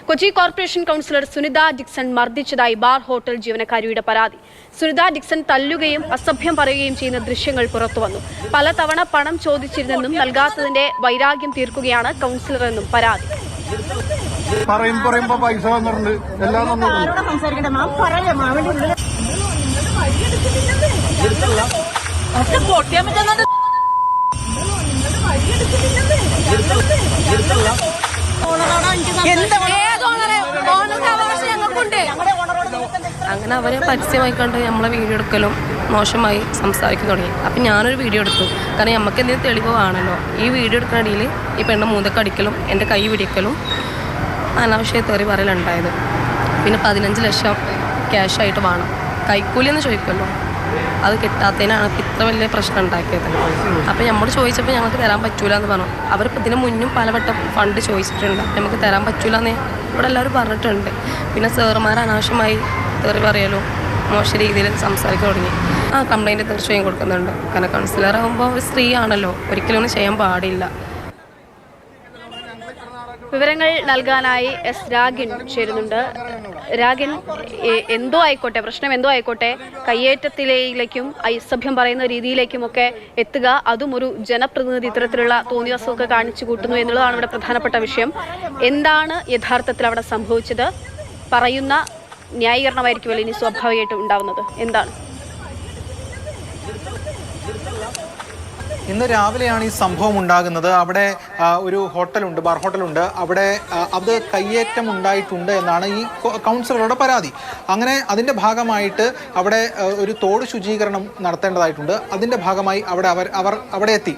Kochi corporation councillor Sunitha Dixon മർദ്ദിച്ചതായി bar hotel ജീവനക്കാരിയുടെ പരാതി. സുനിത ഡിക്സൺ തല്ലുകയും അസഭ്യം പറയുകയും ചെയ്യുന്ന ദൃശ്യങ്ങൾ പുറത്തുവന്നു. പലതവണ പണം ചോദിച്ചിരുന്നെന്നും നൽകാത്തതിന്റെ വൈരാഗ്യം തീർക്കുകയാണ് കൗൺസിലർ എന്നും പരാതി. പൈസ വന്നിട്ടുണ്ട് എല്ലാം അങ്ങനെ അവരെ പരസ്യമായി കണ്ട് നമ്മളെ വീഡിയോ എടുക്കലും മോശമായി സംസാരിക്കാൻ തുടങ്ങി. അപ്പം ഞാനൊരു വീഡിയോ എടുത്തു. കാരണം നമുക്ക് എന്തെങ്കിലും തെളിവ് വേണമല്ലോ. ഈ വീഡിയോ എടുക്കുന്ന ഇടയിൽ ഈ പെണ്ണ് മൂന്നക്കടിക്കലും എൻ്റെ കൈ പിടിക്കലും അനാവശ്യ തെറി പറയലുണ്ടായത്. പിന്നെ 15 ലക്ഷം ക്യാഷായിട്ട് വേണം. കൈക്കൂലിയെന്ന് ചോദിക്കുമല്ലോ, അത് കിട്ടാത്തതിനാണ് ഇപ്പം ഇത്ര വലിയ പ്രശ്നം ഉണ്ടാക്കിയത്. അപ്പം നമ്മൾ ചോദിച്ചപ്പോൾ ഞങ്ങൾക്ക് തരാൻ പറ്റൂല എന്ന് പറഞ്ഞു. അവരിപ്പോൾ ഇതിന് മുന്നും പലവട്ടം ഫണ്ട് ചോദിച്ചിട്ടുണ്ട്. നമുക്ക് തരാൻ പറ്റൂല എന്ന് ഇവിടെ എല്ലാവരും പറഞ്ഞിട്ടുണ്ട്. പിന്നെ സാറുമാർ അനാവശ്യമായി തെറി പറയലും മോശം രീതിയിൽ സംസാരിക്കാൻ തുടങ്ങി. കംപ്ലൈൻറ്റ് തീർച്ചയായും കൊടുക്കുന്നുണ്ട്. കാരണം കൗൺസിലറാകുമ്പോൾ ഒരു സ്ത്രീ ആണല്ലോ, ഒരിക്കലും ഒന്നും ചെയ്യാൻ പാടില്ല. വിവരങ്ങൾ നൽകാനായി എസ് രാഗിൻ ചേരുന്നുണ്ട്. രാഗിൻ, എന്തോ ആയിക്കോട്ടെ, പ്രശ്നം എന്തോ ആയിക്കോട്ടെ, കയ്യേറ്റത്തിലേക്കും അസഭ്യം പറയുന്ന രീതിയിലേക്കുമൊക്കെ എത്തുക, അതും ഒരു ജനപ്രതിനിധി ഇത്തരത്തിലുള്ള തോന്നിവാസമൊക്കെ കാണിച്ചു കൂട്ടുന്നു എന്നുള്ളതാണ് ഇവിടെ പ്രധാനപ്പെട്ട വിഷയം. എന്താണ് യഥാർത്ഥത്തിൽ അവിടെ സംഭവിച്ചത്? പറയുന്ന ന്യായീകരണമായിരിക്കുമല്ലോ ഇനി സ്വാഭാവികമായിട്ടും ഉണ്ടാവുന്നത്. എന്താണ്? ഇന്ന് രാവിലെയാണ് ഈ സംഭവം ഉണ്ടാകുന്നത്. അവിടെ ഒരു ഹോട്ടലുണ്ട്, ബാർ ഹോട്ടലുണ്ട്. അവിടെ അത് കയ്യേറ്റം ഉണ്ടായിട്ടുണ്ട് എന്നാണ് ഈ കൗൺസിലറുടെ പരാതി. അങ്ങനെ അതിൻ്റെ ഭാഗമായിട്ട് അവിടെ ഒരു തോട് ശുചീകരണം നടത്തേണ്ടതായിട്ടുണ്ട്. അതിൻ്റെ ഭാഗമായി അവിടെ എത്തി.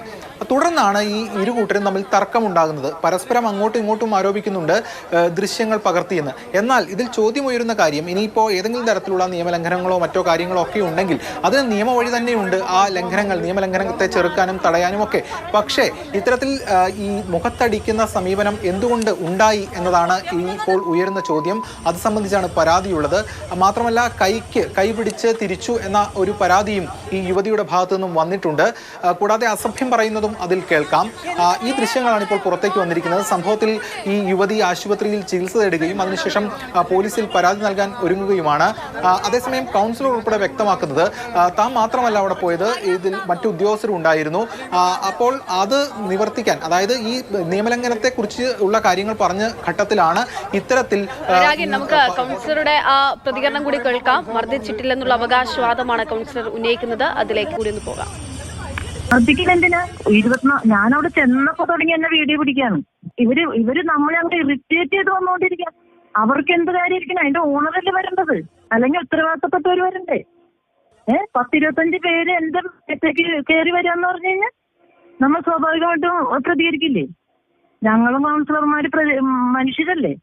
തുടർന്നാണ് ഈ ഇരു കൂട്ടരും തമ്മിൽ തർക്കമുണ്ടാകുന്നത്. പരസ്പരം അങ്ങോട്ടും ഇങ്ങോട്ടും ആരോപിക്കുന്നുണ്ട് ദൃശ്യങ്ങൾ പകർത്തിയെന്ന്. എന്നാൽ ഇതിൽ ചോദ്യമുയരുന്ന കാര്യം, ഇനിയിപ്പോൾ ഏതെങ്കിലും തരത്തിലുള്ള നിയമലംഘനങ്ങളോ മറ്റോ കാര്യങ്ങളോ ഒക്കെ ഉണ്ടെങ്കിൽ അതിന് നിയമവഴി തന്നെയുണ്ട് ആ ലംഘനങ്ങൾ, നിയമലംഘനത്തെ ചെറുക്കാനും തടയാനും ഒക്കെ. പക്ഷേ ഇത്തരത്തിൽ ഈ മുഖത്തടിക്കുന്ന സമീപനം എന്തുകൊണ്ട് ഉണ്ടായി എന്നതാണ് ഇപ്പോൾ ഉയരുന്ന ചോദ്യം. അത് സംബന്ധിച്ചാണ് പരാതിയുള്ളത്. മാത്രമല്ല കൈ പിടിച്ച് തിരിച്ചു എന്ന ഒരു പരാതിയും ഈ യുവതിയുടെ ഭാഗത്തു നിന്നും വന്നിട്ടുണ്ട്. കൂടാതെ അസഭ്യം പറയുന്നതും അതിൽ കേൾക്കാം. ഈ ദൃശ്യങ്ങളാണ് ഇപ്പോൾ പുറത്തേക്ക് വന്നിരിക്കുന്നത്. സംഭവത്തിൽ ഈ യുവതി ആശുപത്രിയിൽ ചികിത്സ തേടുകയും അതിനുശേഷം പോലീസിൽ പരാതി നൽകാൻ ഒരുങ്ങുകയുമാണ്. അതേസമയം കൗൺസിലർ ഉൾപ്പെടെ വ്യക്തമാക്കുന്നത് താൻ മാത്രമല്ല അവിടെ പോയത്, ഇതിൽ മറ്റു ഉദ്യോഗസ്ഥരും ഉണ്ടായിരുന്നു. അപ്പോൾ അത് നിവർത്തിക്കാൻ, അതായത് ഈ നിയമലംഘനത്തെ കുറിച്ച് ഉള്ള കാര്യങ്ങൾ പറഞ്ഞ ഘട്ടത്തിലാണ് ഇത്തരത്തിൽ. നമുക്ക് കൗൺസിലറുടെ ആ പ്രതികരണം കൂടി കേൾക്കാം. മർദ്ദിച്ചിട്ടില്ലെന്നുള്ള അവകാശവാദമാണ് കൗൺസിലർ ഉന്നയിക്കുന്നത്. അതിലേക്ക് കൂടി ഒന്ന് പോകാം. എന്തിനാ 24 ഞാനവിടെ ചെന്നപ്പോ തുടങ്ങി എന്നെ വീഡിയോ പിടിക്കാണ്. ഇവര് നമ്മളെ അങ്ങോട്ട് ഇറിറ്റേറ്റ് ചെയ്ത് വന്നുകൊണ്ടിരിക്കുക. അവർക്ക് എന്ത് കാര്യമായിരിക്കണം? അതിന്റെ ഓണറല്ലേ വരേണ്ടത്, അല്ലെങ്കിൽ ഉത്തരവാദിത്തപ്പെട്ടവർ വരണ്ടേ? 10-25 പേര് എന്റെ അടുത്തേക്ക് കയറി വരാന്ന് പറഞ്ഞു കഴിഞ്ഞാൽ നമ്മൾ സ്വാഭാവികമായിട്ടും പ്രതികരിക്കില്ലേ? ഞങ്ങളും കൗൺസിലർമാര് മനുഷ്യരല്ലേ?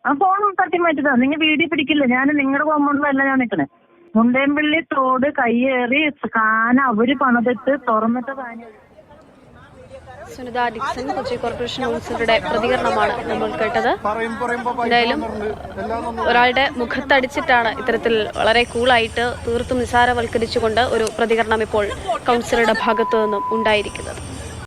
ആ ഫോൺ തട്ടിമാറ്റിതാ. നിങ്ങൾ വീഡിയോ പിടിക്കില്ല. ഞാൻ നിങ്ങളുടെ കോമ്പൗണ്ടിലല്ല ഞാൻ നിൽക്കണേ. മുണ്ടേൻപള്ളി തോട് കയ്യേറി കാന അവര് പണിതിട്ട് തുറന്നിട്ട് സുനിത ഡിക്സൺ, കൊച്ചി കോർപ്പറേഷൻ കൗൺസിലറുടെ പ്രതികരണമാണ് നമ്മൾ കേട്ടത്. എന്തായാലും ഒരാളുടെ മുഖത്തടിച്ചിട്ടാണ് ഇത്തരത്തിൽ വളരെ കൂളായിട്ട് തീർത്തും നിസാരവൽക്കരിച്ചുകൊണ്ട് ഒരു പ്രതികരണം ഇപ്പോൾ കൗൺസിലറുടെ ഭാഗത്തു നിന്നും ഉണ്ടായിരിക്കുന്നത്.